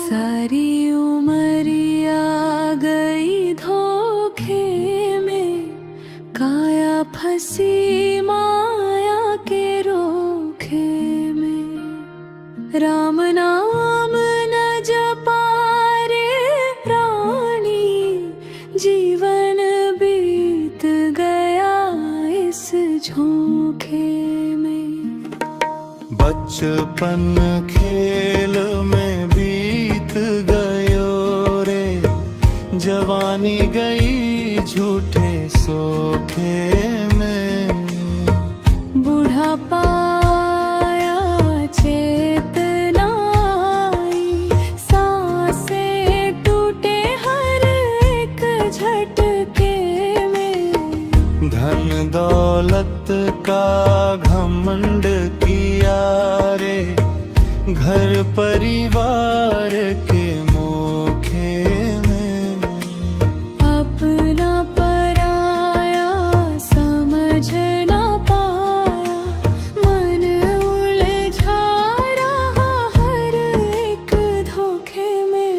सारी उमरिया गई धोखे में, काया फंसी माया के रोखे में। राम नाम न जपा रे रानी, जीवन बीत गया इस झोंके में। बचपन खेल में बीत गयो रे, जवानी गई झूठे सोखे में। बुढ़ापा आया चेतना आई, सांसें टूटे हर एक झटके में। धन दौलत का घमंड किया रे, घर परिवार के मोखे में। अपना पराया समझ ना पाया, मन उलझा रहा हर एक धोखे में।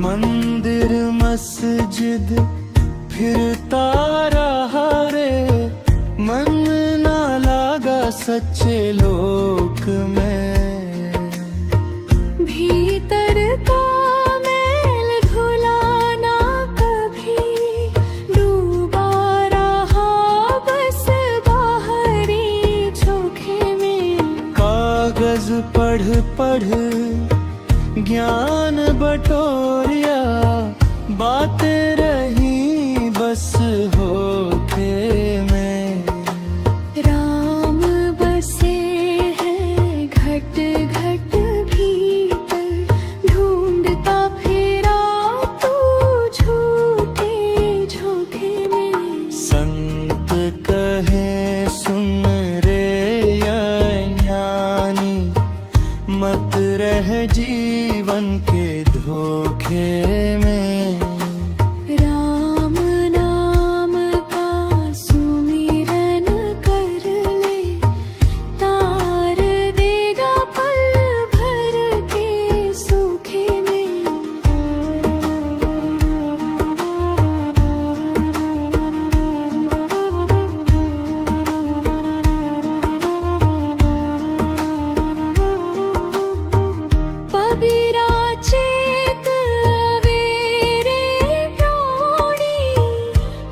मंदिर मस्जिद फिरता रहा रे, मन ना लागा सच्चे लोक में। भीतर का मैल धुला ना कभी, डूबा रहा बस बाहरी झोंके में। कागज पढ़ पढ़ ज्ञान बटोरिया, बातें रही बस होठे में। राम बसे हैं घट घट भीतर, ढूंढता फिरा तू झूठे झोंके में। संत कहे सुन रे ज्ञानी, मत रह जीवन के धोखे में। राम नाम का सुमिरन कर ले, तार देगा पल भर के सूखे में। कबीरा चेत अवेरे प्राणी,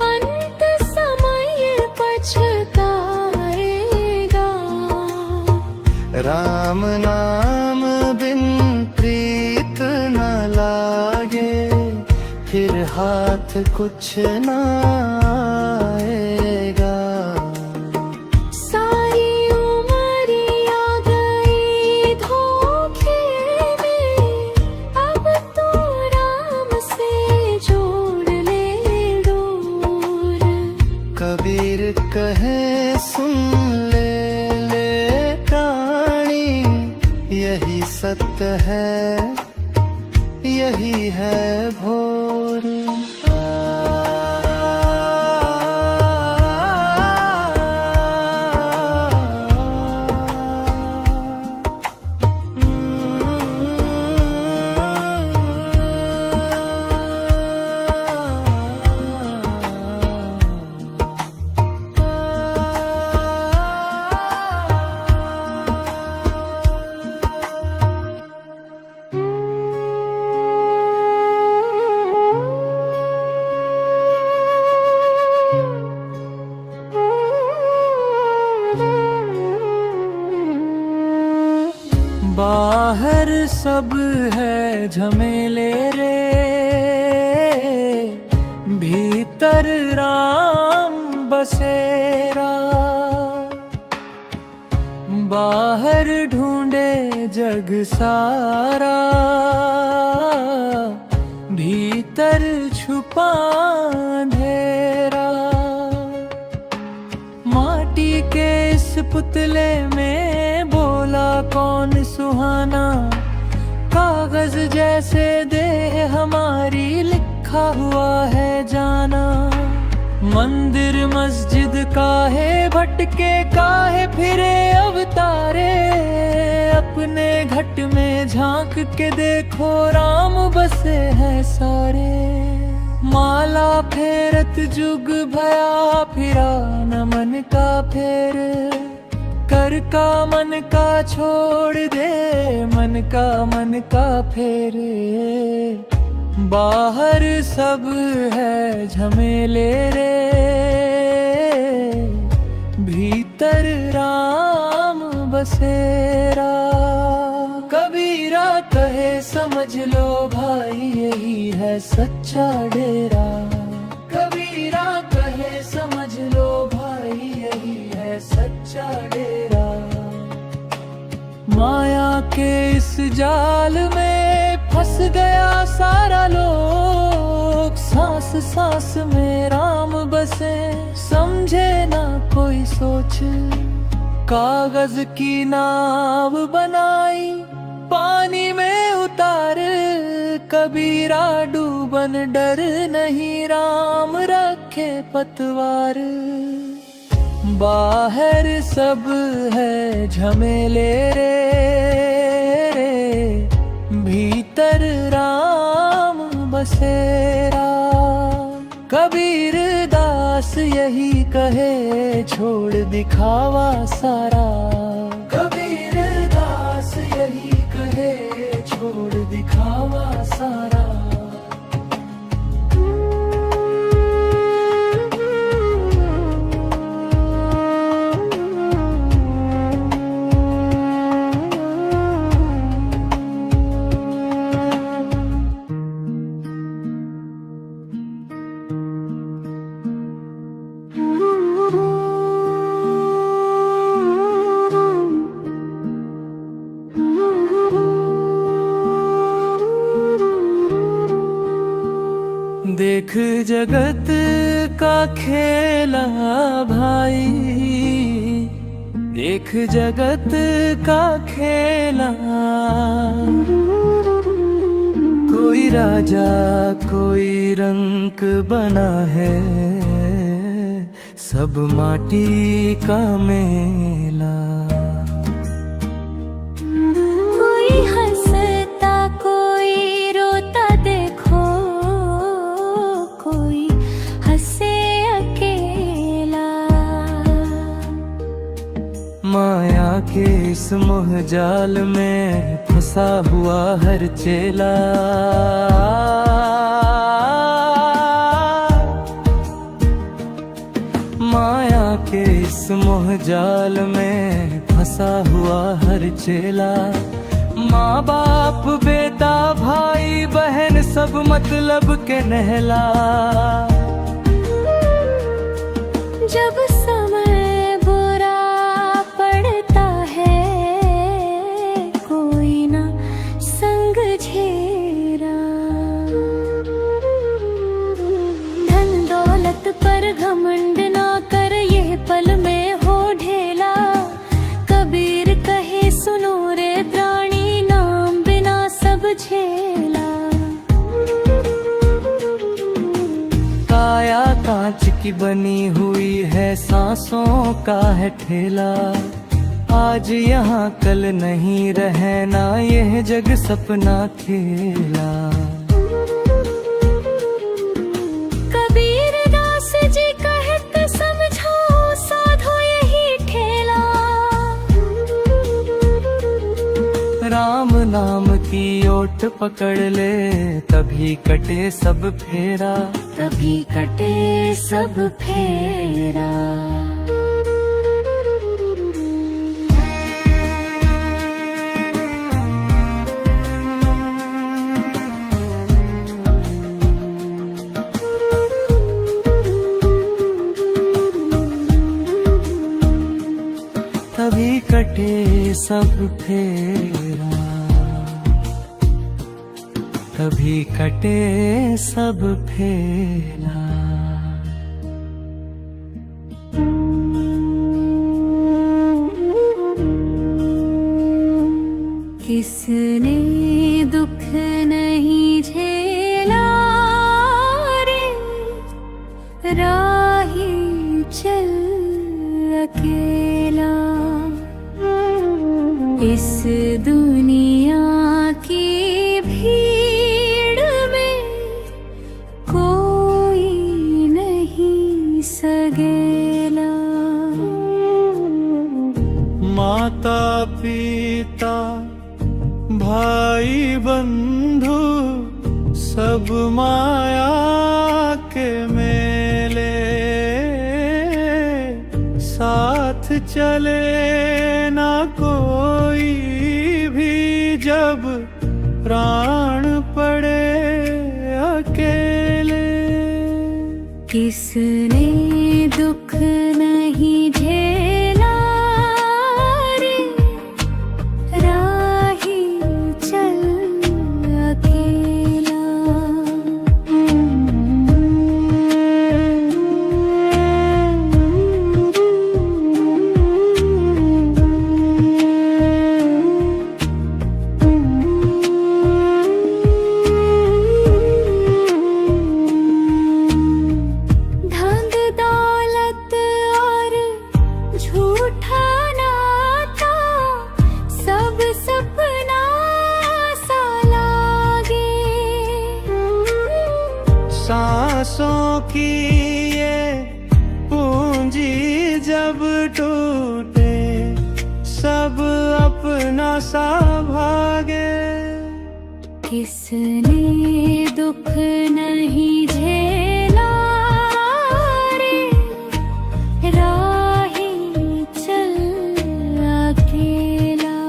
अंत समय पछताएगा। राम नाम बिन प्रीत न लागे, फिर हाथ कुछ न आएगा। सारी उमरिया गई धोखे में, अब तो राम से जोड़ ले डोर। कबीर कहे सुन ले प्राणी, यही सत्य है यही है भोर। बाहर सब है झमेले रे, भीतर राम बसेरा। बाहर ढूंढे जग सारा, भीतर छुपा अंधेरा। माटी के इस पुतले में बोला कौन सुहाना, कागज जैसे देह हमारी लिखा लिखा हुआ है जाना। मंदिर मस्जिद काहे भटके, काहे फिरे अवतारे। अपने घट में झांक के देखो, राम बसे हैं सारे। माला फेरत जुग भया फिरा, न मन का फेर। कर का मन का छोड़ दे, मन का फेरे। बाहर सब है झमेले रे, भीतर राम बसेरा। कबीरा कहे समझ लो भाई, यही है सच्चा डेरा। कबीरा कहे समझ लो भाई, यही है सच्चा डेरा। माया के इस जाल में फंस गया सारा लोग। सांस सांस में राम बसे, समझे ना कोई सोच। कागज की नाव बनाई, पानी में उतार। कबीरा डूबन डर नहीं, राम रखे पतवार। बाहर सब है झमेले रे, भीतर राम बसेरा। कबीर दास यही कहे, छोड़ दिखावा सारा। कबीर दास यही कहे, छोड़ दिखावा सारा। देख जगत का खेला भाई, देख जगत का खेला। कोई राजा कोई रंक बना है, सब माटी का मेला। कोई हंसता कोई रोता देखो, कोई हंसे अकेला। माया के इस मोह जाल में फंसा हुआ हर चेला। माया के इस मोह जाल में फंसा हुआ हर चेला। माँ बाप बेटा भाई बहन सब मतलब के नहला। जब समय बुरा पड़ता है, कोई ना संग झेरा। धन दौलत पर घमंड ना कर, ये पल में हो ढेला। कबीर कहे सुनो रे प्राणी, नाम बिना सब झेला। काया कांच की बनी हुई है, सांसों का है ठेला। आज यहाँ कल नहीं रहना, यह जग सपना खेला। कबीर दास जी कहत समझो, साधो यही ठेला। राम नाम की ओट पकड़ ले, तभी कटे सब फेरा। तभी कटे सब फेरा। तभी कटे सब फेरा। तभी कटे सब फेरा। किसने दुख नहीं झेला, अकेला। इस दुनिया की भीड़ में कोई नहीं सगेला। माता पिता भाई बंधु सब माया के मेले, साथ चले ना कोई भी जब प्राण पड़े अकेले। किसने दुख नहीं झेला रे, राही चल अकेला। धन दौलत और झूठा नाता सब सपना सा लागे। सांसों की ये पूंजी जब टूटे सब अपना सा भागे। किसने दुख नहीं झेला रे, राही चल अकेला।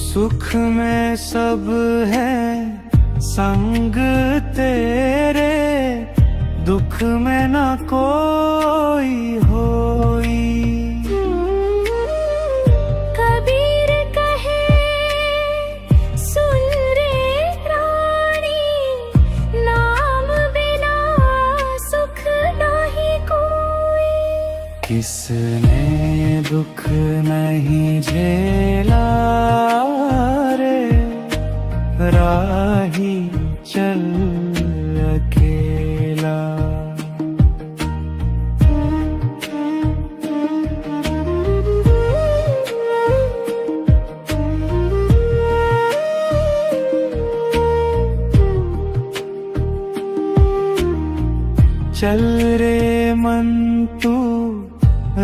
सुख में सब है संग तेरे, दुख में न कोई होई। कबीर कहे सुन रे रानी, नाम बिना सुख नहीं कोई। किसने दुख नहीं झेला रे, राही चल अकेला। चल रे मन तू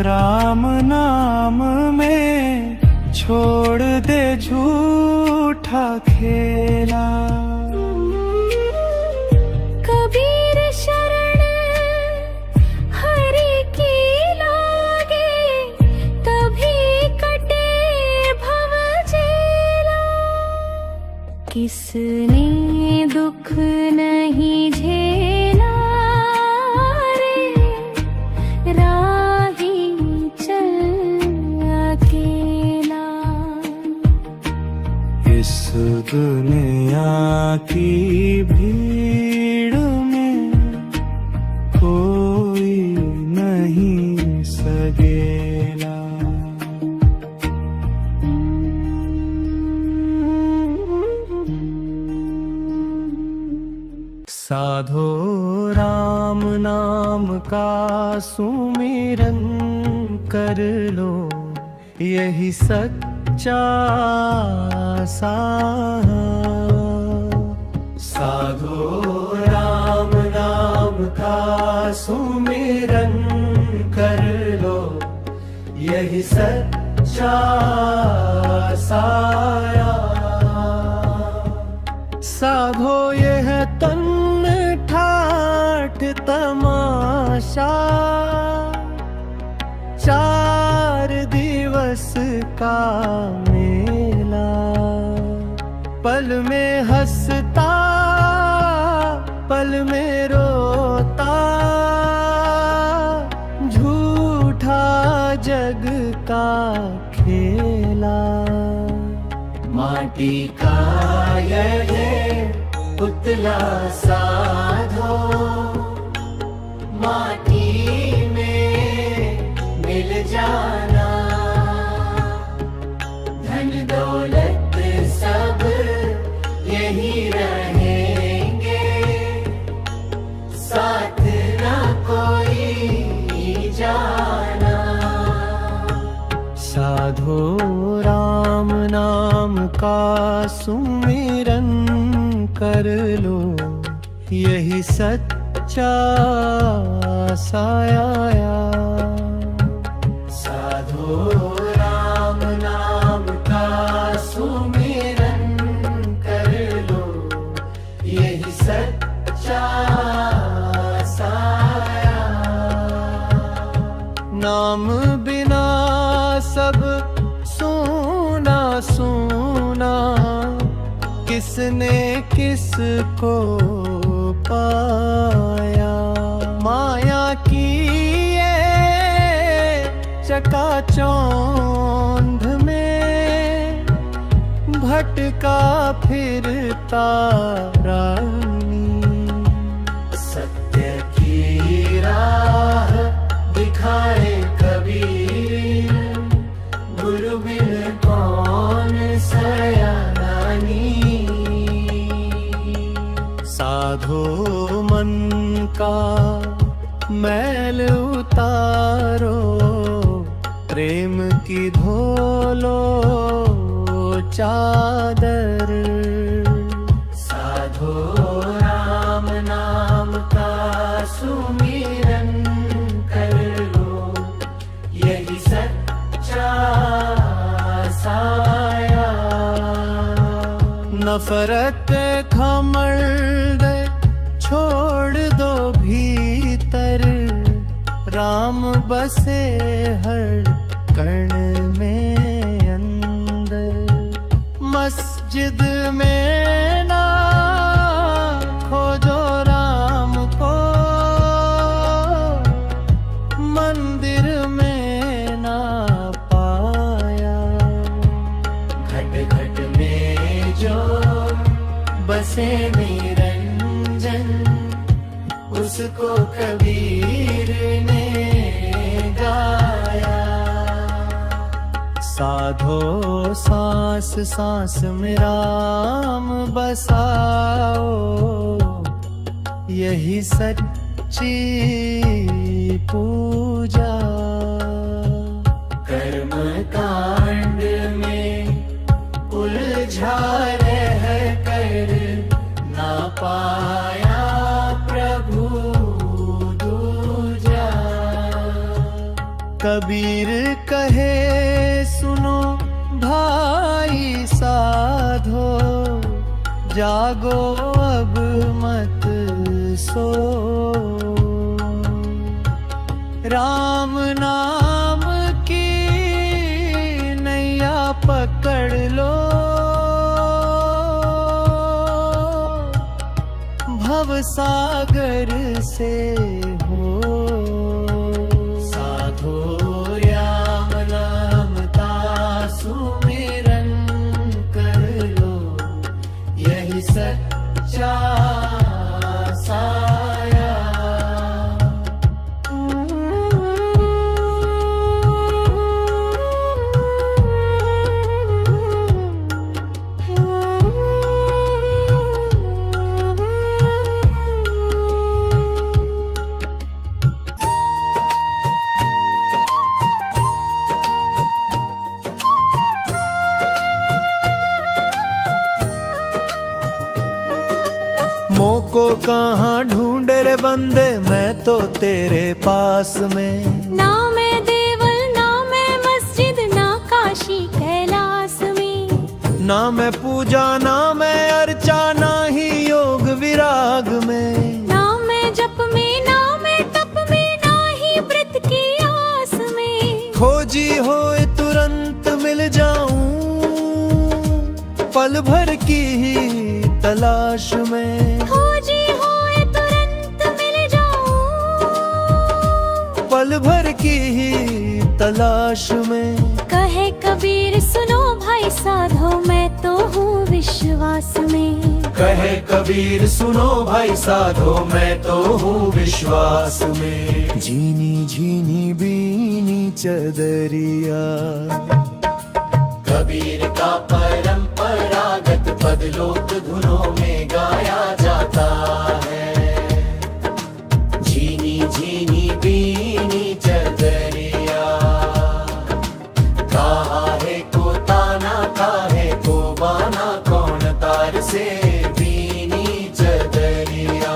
राम नाम में, छोड़ दे झूठा खेला। कबीर शरण हरि की लागे, तभी कटे भव जेला। किसने दुख नहीं झेला रे, राही चल अकेला। इस दुनिया की भीड़ में कोई नहीं सगेला। साधो राम नाम का सुमिरन कर लो, यही सच्चा सार। साधो राम नाम का सुमिरन कर लो, यही सच्चा साया। साधो यह तन ठाठ तमाशा, 4 दिवस का मेला। पल में हंसता पल में रोता, झूठा जग का खेला। माटी का यह पुतला साधो माटी में मिल जाना, धन दौलत सब यही रहेंगे, साथ न कोई जाना। साधो राम नाम का सुमिरन कर लो, यही सच्चा साया। साधो राम नाम का सुमिरन कर लो, यही सच्चा साया। नाम बिना सब सोना सोना, किसने किसको पाया। माया की ये चकाचौंध में भटका फिरता रानी, सत्य की राह दिखाए कबीर, गुरु बिन कौन सयानी। साधो मन का मैल उतारो, प्रेम की धोलो चादर। साधो राम नाम का सुमिरन कर लो, यही सच्चा साया। नफरत घमंड छोड़ दो भीतर, राम बसे हर कण में अंदर। मस्जिद में ना खोजो राम को, मंदिर में ना पाया। घट घट में जो बसे निरंजन, उसको कबीर ने गाया। साधो सांस सांस में राम बसाओ, यही सच्ची पूजा। कर्म कांड में उलझा रह कर ना पाया प्रभु दूजा। कबीर कहे सुनो भाई साधो, जागो अब मत सो। राम नाम की नैया पकड़ लो, भव सागर से हो। साधो राम नाम का सुमिरन कर लो, यही सच्चा साया। मोको कहाँ ढूंढे रे बंदे, मैं तो तेरे पास में। ना मैं देवल ना मैं मस्जिद, ना काशी कैलाश में। ना मैं पूजा ना मैं अर्चा, ना ही योग विराग में। ना मैं जप में ना मैं तप में, ना ही व्रत की आस में। खोजी होए तुरंत मिल जाऊं, पल भर की ही तलाश में। खोजी होए तुरंत मिल जाऊं, पल भर की ही तलाश में। कहे कबीर सुनो भाई साधो, मैं तो हूँ विश्वास में। कहे कबीर सुनो भाई साधो मैं तो हूँ विश्वास में। झीनी झीनी बीनी चदरिया, कबीर का परंपरागत पद लोक धुनों में गाया जाता है। झीनी झीनी बीनी चदरिया, कहा है को ताना काहे को बाना, कौन तार से बीनी चदरिया।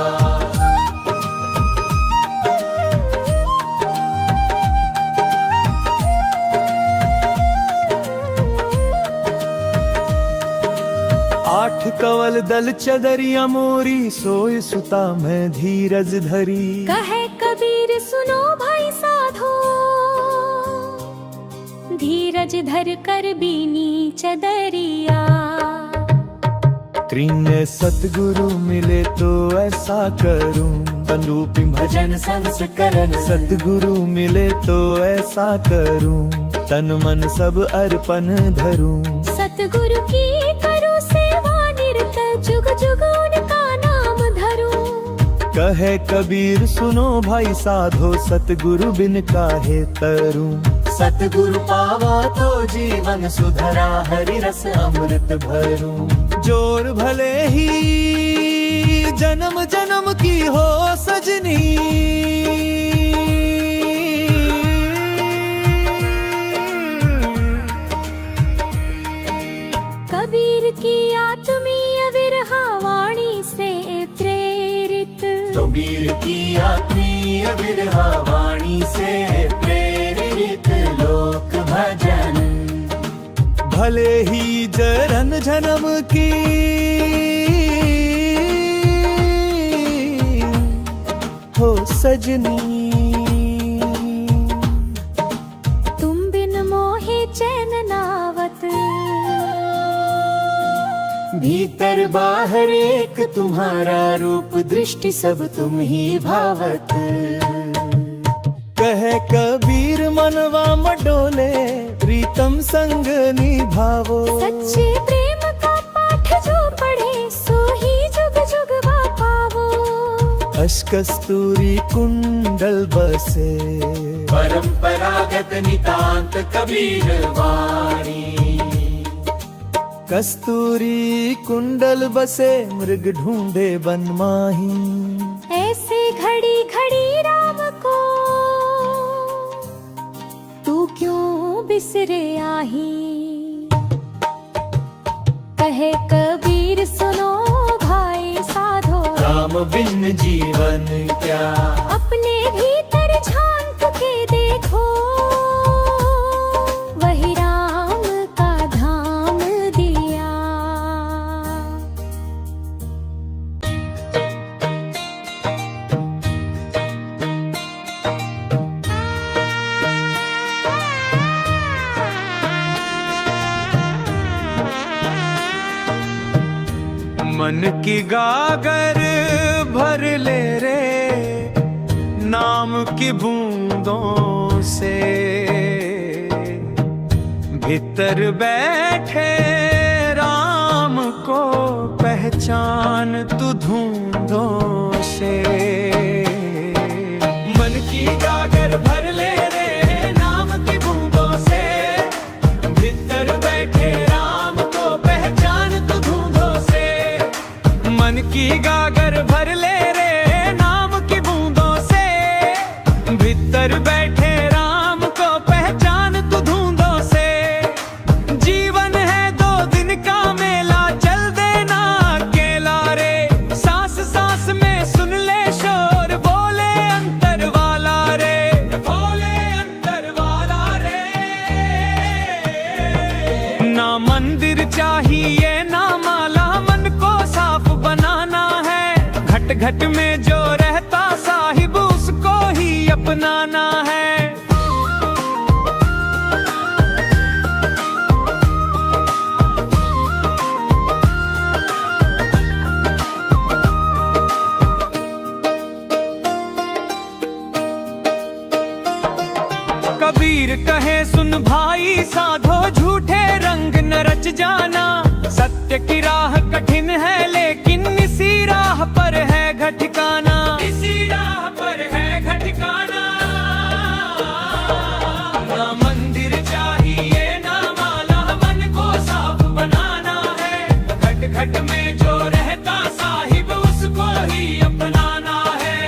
आठ कवल दल चदरिया मोरी, सोए सुता मैं धीरज धरी। कहे कबीर सुनो भाई साधो, धीरज धर कर बीनी चदरिया। त्रिने सतगुरु मिले तो ऐसा करूं, तनुपि भजन संस्करण। सतगुरु मिले तो ऐसा करूं, तन मन सब अर्पण धरूं। सतगुरु की करो सेवा निरत, जुग जुग उनका नाम धरूं। कहे कबीर सुनो भाई साधो, सतगुरु बिन काहे तरूं। सतगुरु पावा तो जीवन सुधरा, हरि रस अमृत भरूं। जोर भले ही जन्म जन्म की हो सजनी, कबीर की आत्मीय विरहा वाणी से प्रेरित। कबीर की आत्मीय विरहा वाणी से प्रेरित लोक भजन। भले ही जन्म जन्म की हो सजनी, तुम बिन मोहे चैन नावत। भीतर बाहर एक तुम्हारा रूप, दृष्टि सब तुम ही भावत। कहे कबीर मनवा मडोले, प्रीतम संग निभावो। सच्चे प्रेम का पाठ जो पढ़े, सो ही जुग जुग पावो। अशकस्तूरी कुंडल बसे, परंपरागत नितांत कबीर वाणी। कस्तूरी कुंडल बसे, मृग ढूंढे बन माही। ऐसे घड़ी घड़ी राम को तू क्यों बिसरे आही। कहे कबीर सुनो भाई साधो, राम बिन जीवन क्या। अपने भीतर झांक के देखो, वही राम का धाम दिया। मन की गागर भर ले रे, नाम की बूंदों से। भीतर बैठे राम को पहचान तू धूंधों से। मन की गागर भर ले रे, नाम की बूंदों से। भीतर बैठे राम को पहचान तू धूंधों से। मन की गागर भर ले रे, नाम की बूंदों से। भीतर बैठे राम को पहचान तू धूंधों से। जीवन है 2 दिन का मेला, चल देना अकेला रे। सांस सांस में सुन ले शोर, बोले अंतर वाला रे। बोले अंतर वाला रे। ना मंदिर चाहिए ना माला, मन को साफ बनाना है। घट घट में जो रहता साहिब, उसको ही अपनाना है। कबीर कहे सुन भाई साधो, झूठे रंग न रच जाना। सत्य की राह कठिन है लेकिन संकट में जो रहता साहिब उसको ही अपनाना है।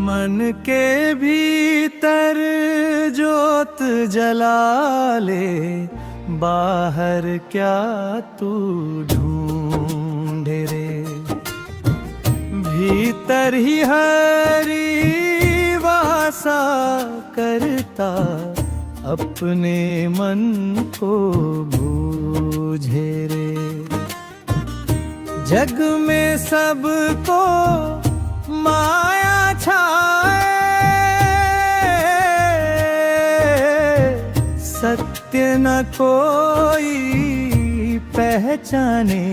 मन के भीतर जोत जला ले, बाहर क्या तू ढूंढे रे। भीतर ही हरि वासा करता, अपने मन को बूझे रे। जग में सबको माया छाए, सत्य न कोई पहचाने।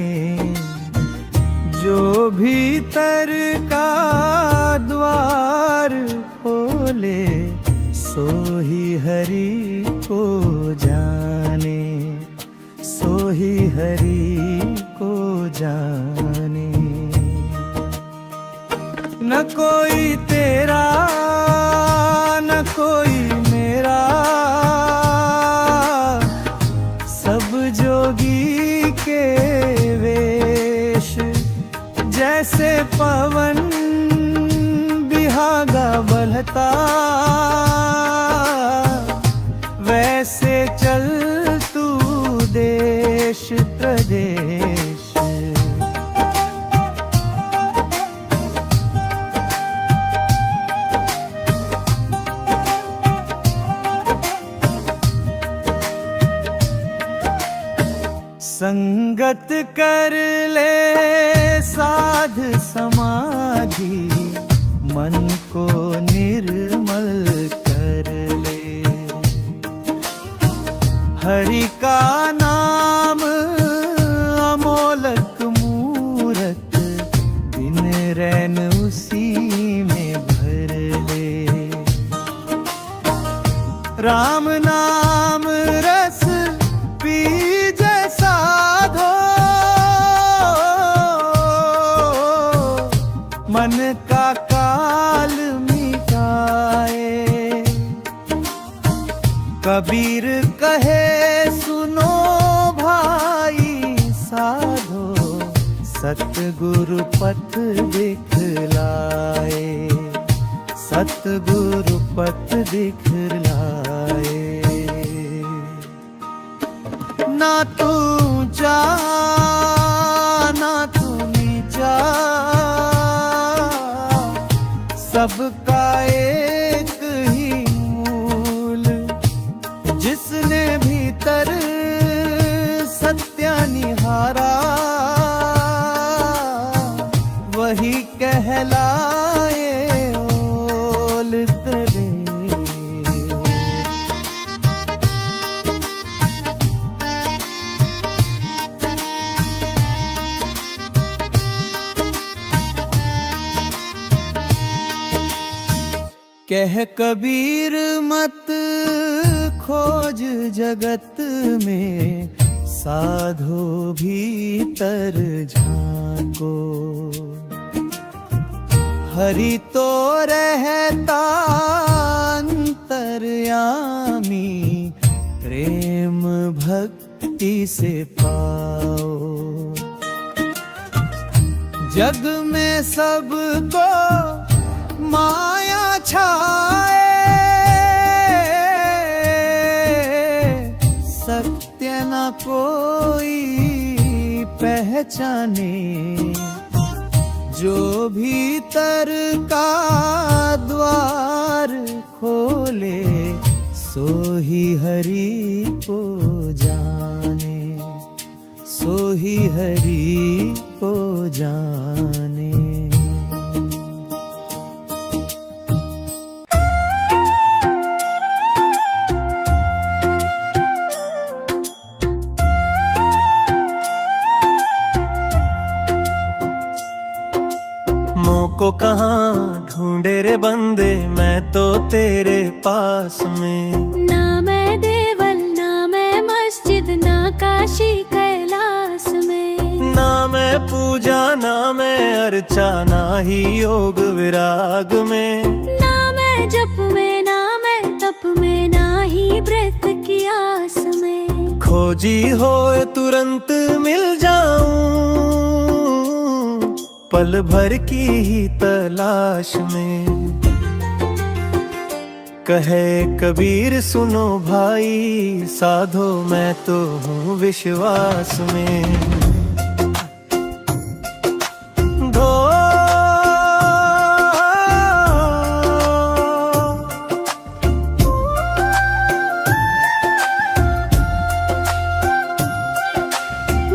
जो भीतर का द्वार खोले, सो ही हरि को जाने, सो ही हरि को जाने। न कोई तेरा न कोई मेरा, सब जोगी के वेश। जैसे पवन बिहागा बलता, वैसे चल तू देश प्रदेश। संगत कर ले साध समाधि, मन को निर्मल कर ले। हरि का नाम अमोलक मूरत, दिन रैन उसी में भर ले। राम नाम रस पीजे साधो, मन का काल मिटाए। कबीर कहे सुनो भाई साधो, सतगुरु पथ दिखलाए, सतगुरु पथ दिखलाए। ना तू ऊंचा ना तू नीचा, सबका एक ही मूल। जिसने भीतर सत्य निहारा, वही कहलाए ओल तेरे। कह कबीर मत खोज जगत में, साधो भीतर झांको। हरि तो रहता अंतर्यामी, प्रेम भक्ति से पाओ। जग में सबको माया छाए, सत्य न कोई पहचाने। जो भीतर का द्वार खोले, सो ही हरि को जाने, सो ही हरि को जाने। को कहाँ ढूंढ ढूंढे रे बंदे मैं तो तेरे पास में। ना मैं देवल ना मैं मस्जिद ना काशी कैलाश में। ना मैं पूजा ना मैं अर्चा ना ही योग विराग में। ना मैं जप में ना मैं तप में ना ही व्रत की आस में। खोजी होए तुरंत मिल जाऊं पल भर की ही तलाश में। कहे कबीर सुनो भाई साधो मैं तो हूँ विश्वास में।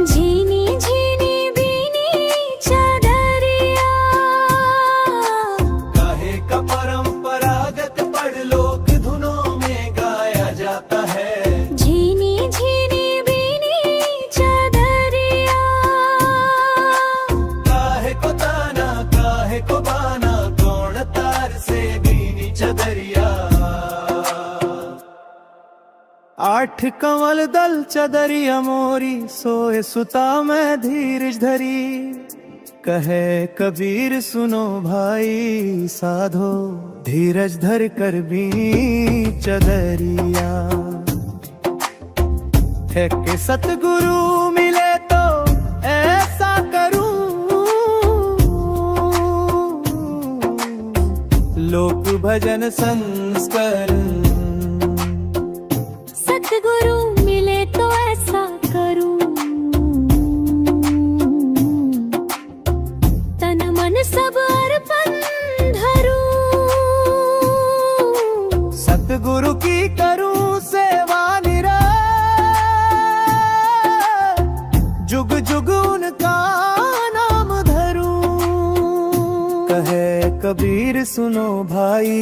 झीनी झीनी बीनी चादरिया काहे का परंपरागत पढ़ लोक धुनों में गाया जाता है। झीनी झीनी बीनी चादरिया काहे को ताना काहे को बाना कौन तार से बीनी चदरिया। आठ कंवल दल चदरिया मोरी सोए सुता मैं धीरज धरी। कहे कबीर सुनो भाई साधो धीरज धर कर भी चदरिया। है कि सतगुरु मिले तो ऐसा करूं लोक भजन संस्करण। सतगुरु मिले तो ऐसा करूं तन मन सब अर्पण धरूं। सतगुरु की करूं सेवा निरंतर जुग जुग उनका नाम धरूं। कहे कबीर सुनो भाई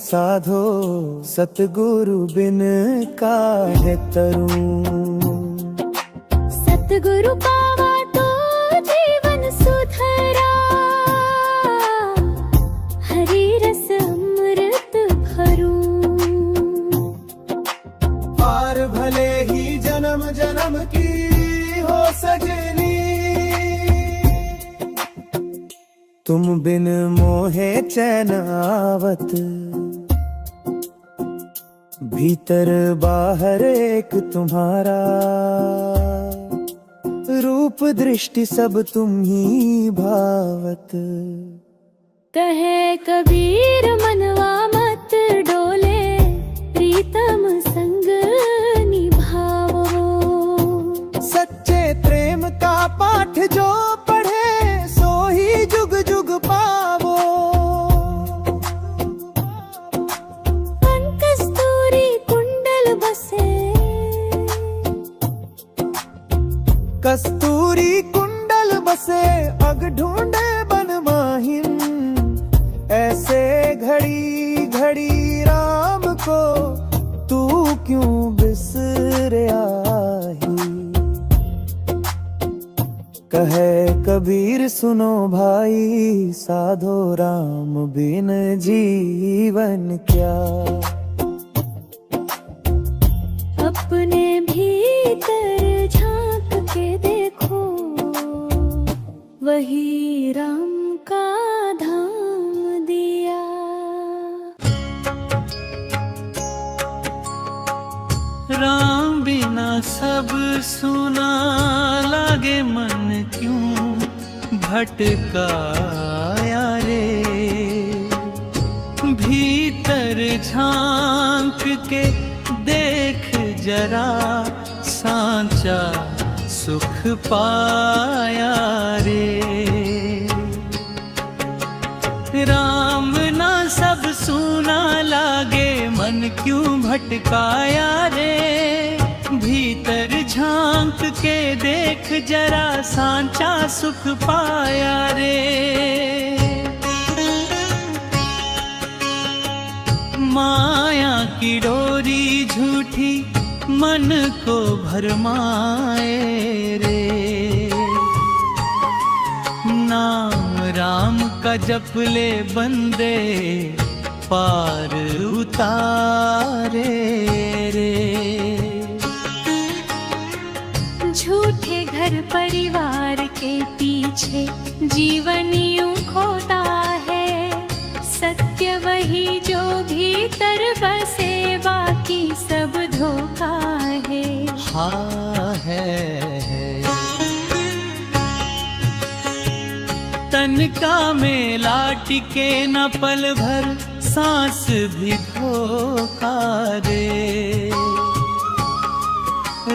साधो सतगुरु बिन काहे तरूं। सतगुरु पावा तो जीवन सुधरा हरि रस अमृत भरूं। पार भले ही जन्म जन्म की हो सजनी तुम बिन मोहे चैन आवत। भीतर बाहर एक तुम्हारा रूप दृष्टि सब तुम ही भावत। कहे कबीर मनवा मत डोले प्रीतम संग निभावो। सच्चे प्रेम का पाठ जो पढ़े सो ही जुग जुग पावो। कस्तूरी कुंडल बसे कस्तूरी कुंडल बसे अग ढूंढे बन माहिम। ऐसे घड़ी घड़ी राम को तू क्यों बिसरे आही। कहे कबीर सुनो भाई साधो राम बिन जीवन क्या। अपने भीतर झांक के देखो वही राम का धाम दिया। राम बिना सब सुना लागे मन क्यों भटकाया रे। भीतर झांक के देख जरा सांचा सुख पाया रे। राम ना सब सुना लागे मन क्यों भटकाया रे। भीतर झांक के देख जरा सांचा सुख पाया रे। माया की डोरी झूठी मन को भरमाए रे। नाम राम का का जप ले बंदे पार उतारे रे। झूठे घर परिवार के पीछे जीवन यूं खोता है, सत्य वही जो भीतर बसे, बाकी सब धोखा है। हाँ है तन का मेला टिके न पल भर, सांस भी धोखा रे।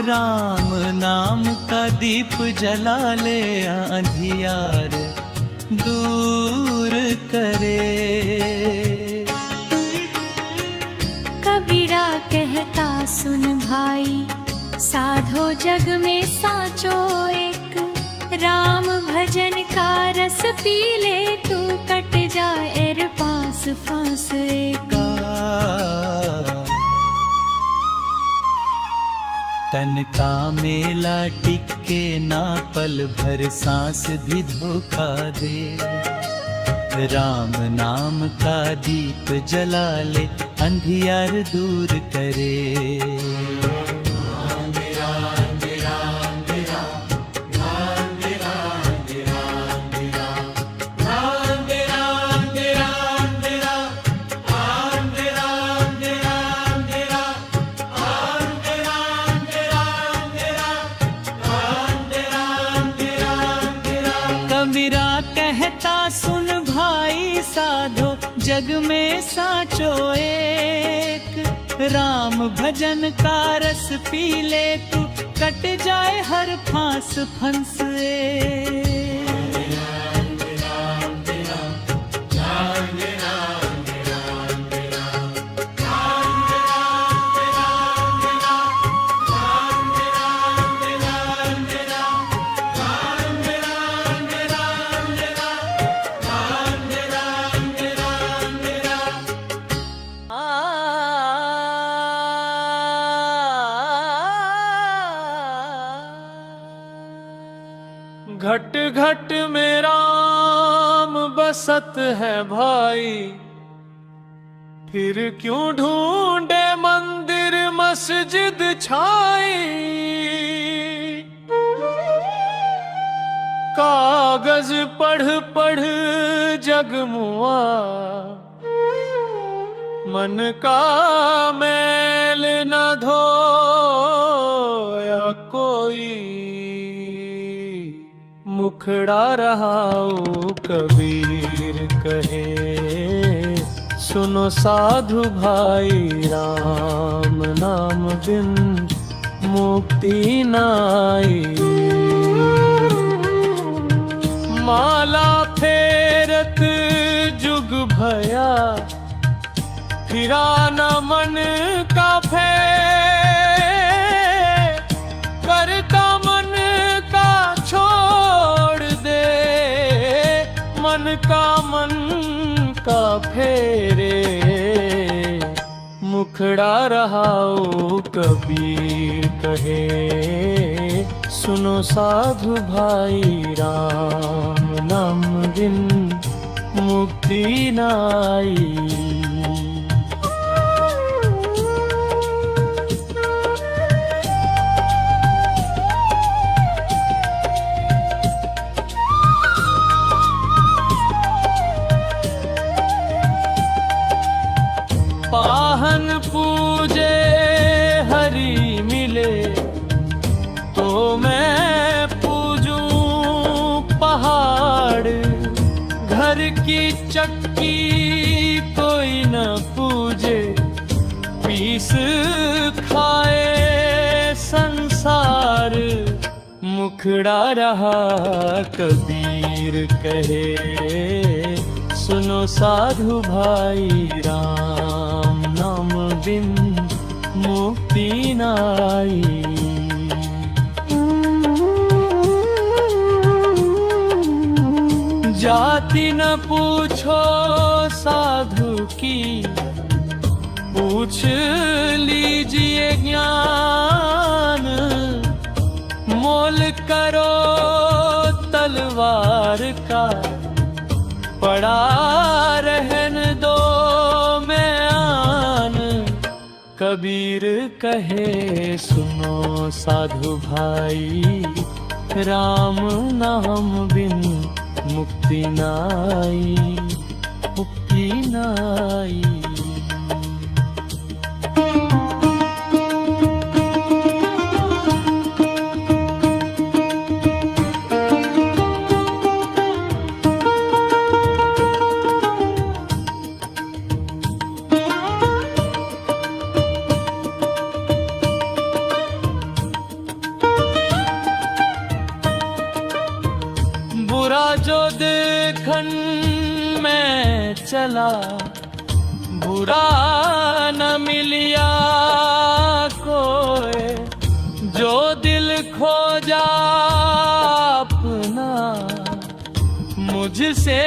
राम नाम का दीप जला ले, अंधियार दूर करे। कबीरा कहता सुन भाई, साधो जग में साचो एक, राम भजन का रस पी ले तू, कट जाए रे पास फांस एक। तन का मेला टिके ना पल भर, सांस भी धोखा दे। राम नाम का दीप जला ले, अंधियार दूर करे। कबीरा कहता सुन भाई, साधो जग में साचो एक, राम भजन का रस पी ले तू, कट जाए हर फांस फंस एक। घट घट में राम बसत है भाई, फिर क्यों ढूंढे मंदिर मस्जिद छाई। कागज पढ़ पढ़ जगमुआ, मन का मैल न धोया कोई। मुखड़ा रहाऊ कबीर कहे, सुनो साधु भाई, राम नाम बिन मुक्ति नाई। माला फेरत जुग भया, फिरा न मन का फेर, करता मन का छोड़ दे, मन का फेरे। मुखड़ा रहाऊ कबीर कहे, सुनो साधु भाई, राम नाम बिन मुक्ति नाई। पाहन पूजे हरि मिले, तो मैं पूजूं पहाड़। घर की चक्की कोई न पूजे, पीस खाए संसार। मुखड़ा रहा कबीर कहे, सुनो साधु भाई, राम नाम बिन मुक्ति नाई। जाति न पूछो साधु की, पूछ लीजिए ज्ञान। मोल करो तलवार का, पड़ा कबीर कहे सुनो साधु भाई, राम नाम बिन मुक्ति नाई, मुक्ति नाई। बुरा जो देखन में चला, बुरा न मिलिया कोई, जो दिल खोजा अपना, मुझसे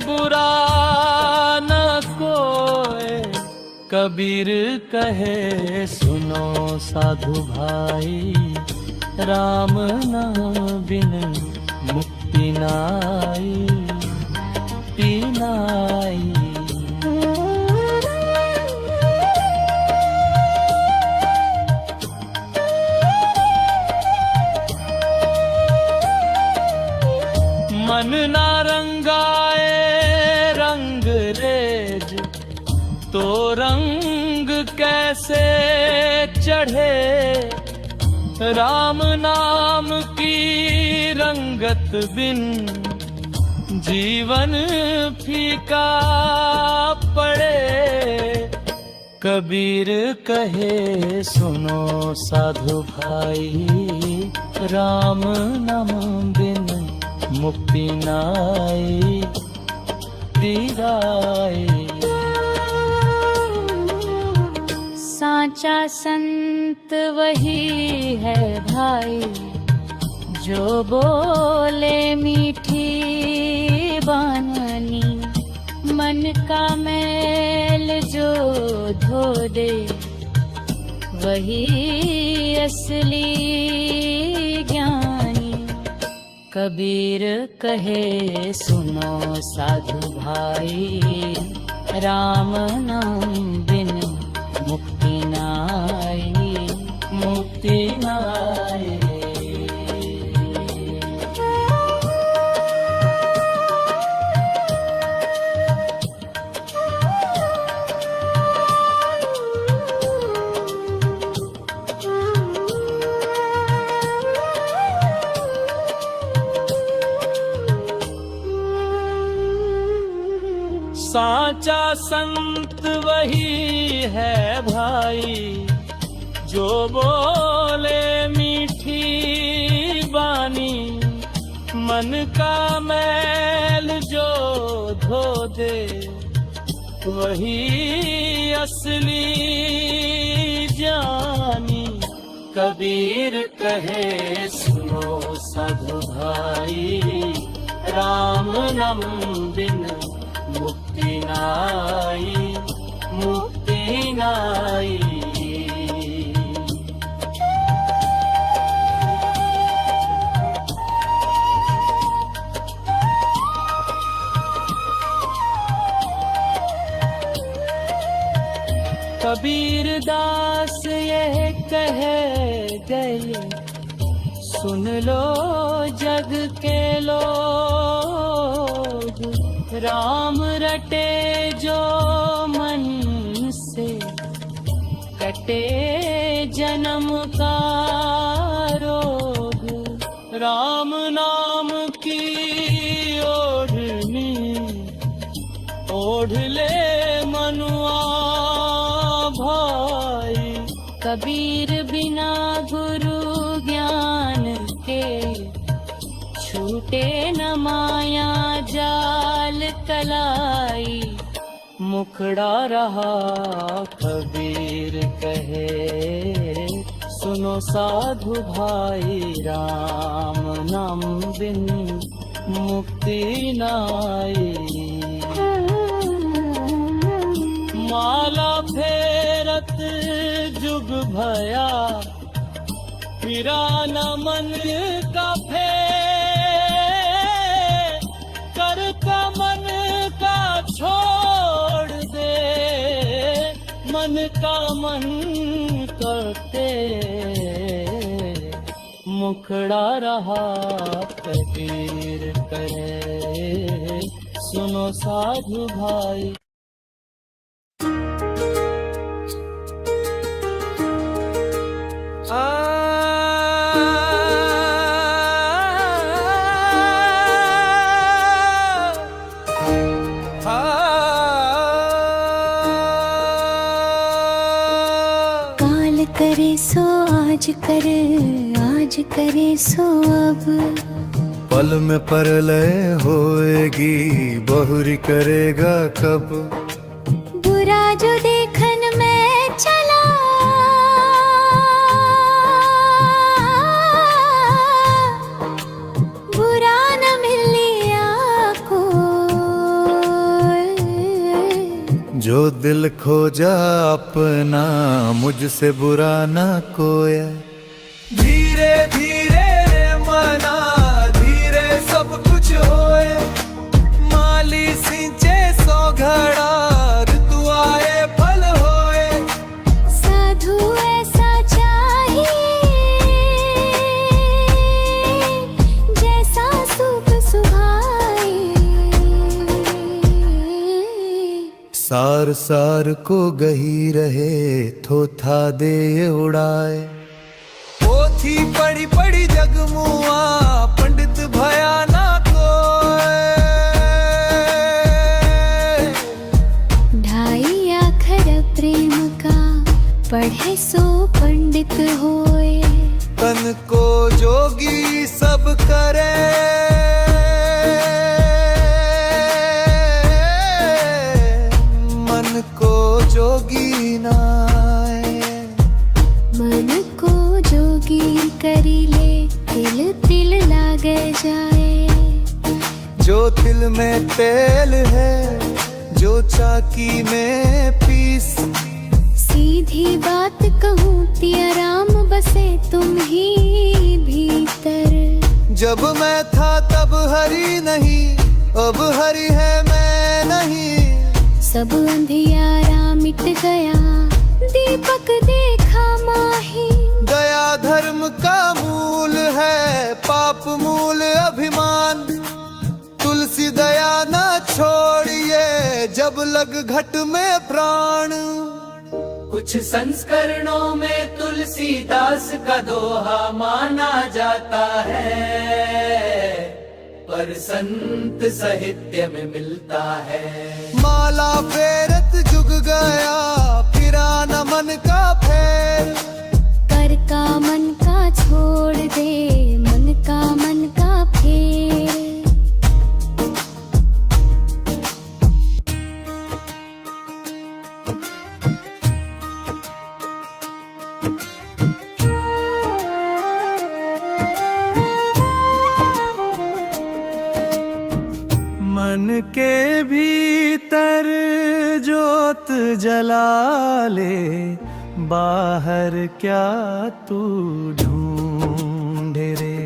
बुरा न कोई। कबीर कहे सुनो साधु भाई, राम नाम बिन मुक्ति नाई, मुक्ति नाई। मन ना रंगाए रंग रेज, तो रंग कैसे चढ़े। राम नाम की रंगत बिन जीवन फीका पड़े। कबीर कहे सुनो साधु भाई, राम नाम बिन मुक्ति नाई, दीदाई। साचा संत वही है भाई, जो बोले मीठी बानी, मन का मैल जो धो दे, वही असली ज्ञानी। कबीर कहे सुनो साधु भाई, राम नाम बिन मुक्ति नाई, मुक्ति नाई। साचा संत वही है भाई, जो बोले मीठी बानी, मन का मैल जो धो दे, वही असली जानी। कबीर कहे सुनो साधु भाई, राम नाम बिन मुक्ति नाई, मुक्ति नाई। कबीर दास यह कह गए, सुन लो जग के लोग, राम रटे जो मन से, कटे जन्म का रोग। राम नाम की ओढ़नी ओढ़ ले मनुआ भाई। कबीर बिना गुरु ज्ञान के, छूटे न माया जाल कलाई। मुखड़ा रहा कबीर कहे सुनो साधु भाई, राम नाम बिन मुक्ति नाई। माला फेरत जुग भया, फिरा न मन का कर का मन का छोड़ दे, मन मन का मन करते मुखड़ा रहा कबीर करे सुनो साधु भाई। काल करे सो आज कर, आज करे सो अब। पल में परलय होएगी, बहुरी करेगा कब। बुरा जो देखन में चला, बुरा न मिलिया को। जो दिल खोजा अपना, मुझसे बुरा ना कोई। धीरे धीरे रे मना, धीरे सब कुछ होए। माली सिंचे सौ घड़ा, ऋतु आए फल होए। साधु ऐसा चाहिए, जैसा सूप सुहाए। सार सार को गही रहे, थोथा दे उड़ाए। पोथी पढ़ी पढ़ी जगमुआ, पंडित भया ना कोई। ढाई आखर प्रेम का, पढ़े सो पंडित होए। तन को जोगी सब करे, मन को जोगी नाए। मन को जोगी करी ले, तिल तिल लागे जाए। जो तिल में तेल है, जो चाकी में पीस। सीधी बात कहूँ तिया राम बसे तुम ही भीतर। जब मैं था तब हरि नहीं, अब हरि है मैं नहीं। सब अंधियारा मिट गया, दीपक देखा माही। दया धर्म का मूल है, पाप मूल अभिमान। तुलसी दया न छोड़िए, जब लग घट में प्राण। कुछ संस्करणों में तुलसीदास का दोहा माना जाता है, पर संत साहित्य में मिलता है। माला फेरत जुग गया, फिरा न मन का फेर। कर का मन का छोड़ दे, मन का फेर। मन के भीतर जोत जला ले, बाहर क्या तू ढूंढे रे।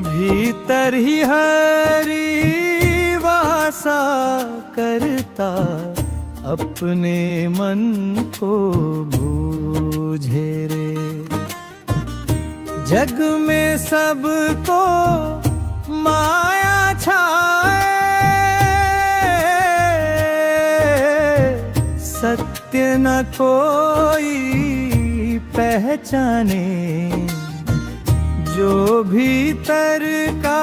भीतर ही हरि वासा करता, अपने मन को बूझे रे। जग में सबको माया छाए, सत्य न कोई पहचाने। जो भीतर का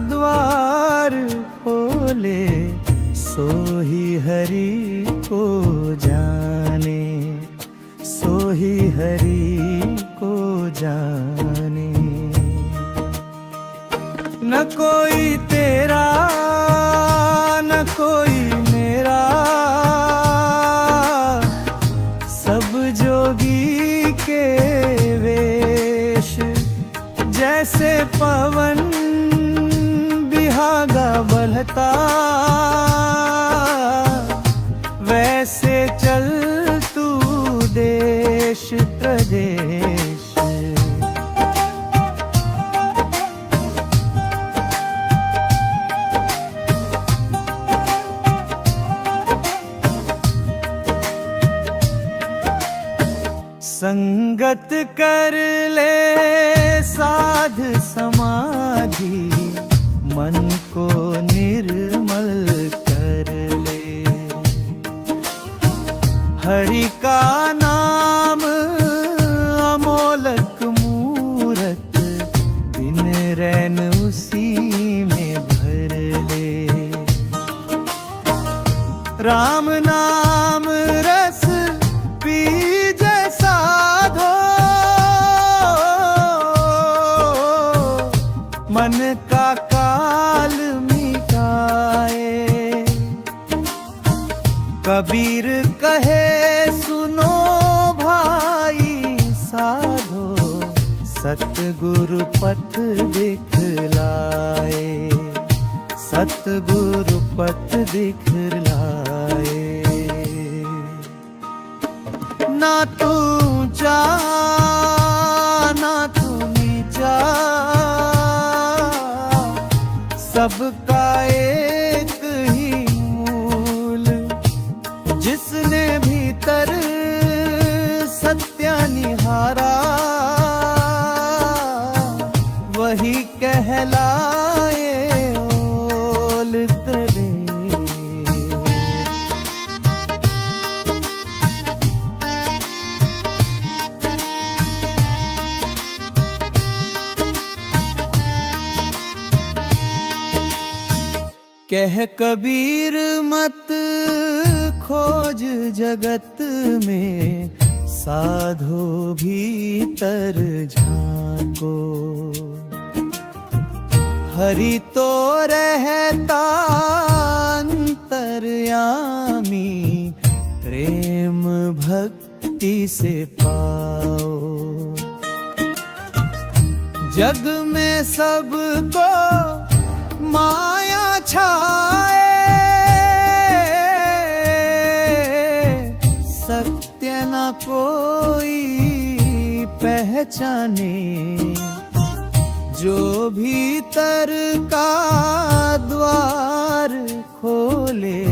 द्वार खोले, सो ही हरि को जाने, सो ही हरि को जाने। न कोई तेरा, न कोई मेरा, सब जोगी के वेश। जैसे पवन बिहागा बलता, संगत कर ले साध समाधि, मन को निर्मल कर ले। हरि का नाम अमोलक मूरत, दिन रैन उसी में भर ले। राम नाम रस पीजे साधो, मन का काल मिटाए। कबीर कहे सुनो भाई साधो, सतगुरु पथ दिखलाए, सतगुरु पथ दिखलाए। ना तू ऊंचा ना तू नीचा, सबका एक ही मूल। जिसने भीतर सत्य निहारा, वही कहलाए ओल तरे। कह कबीर मत खोज जगत में, साधो भीतर झांको। हरि तो रहता अंतर्यामी, प्रेम भक्ति से पाओ। जग में सबको माया छाए, सत्य न कोई पहचाने। जो भीतर का द्वार खोले,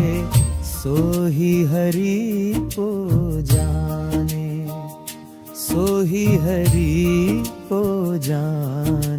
सो ही हरि को जाने, सो ही हरि को जाने।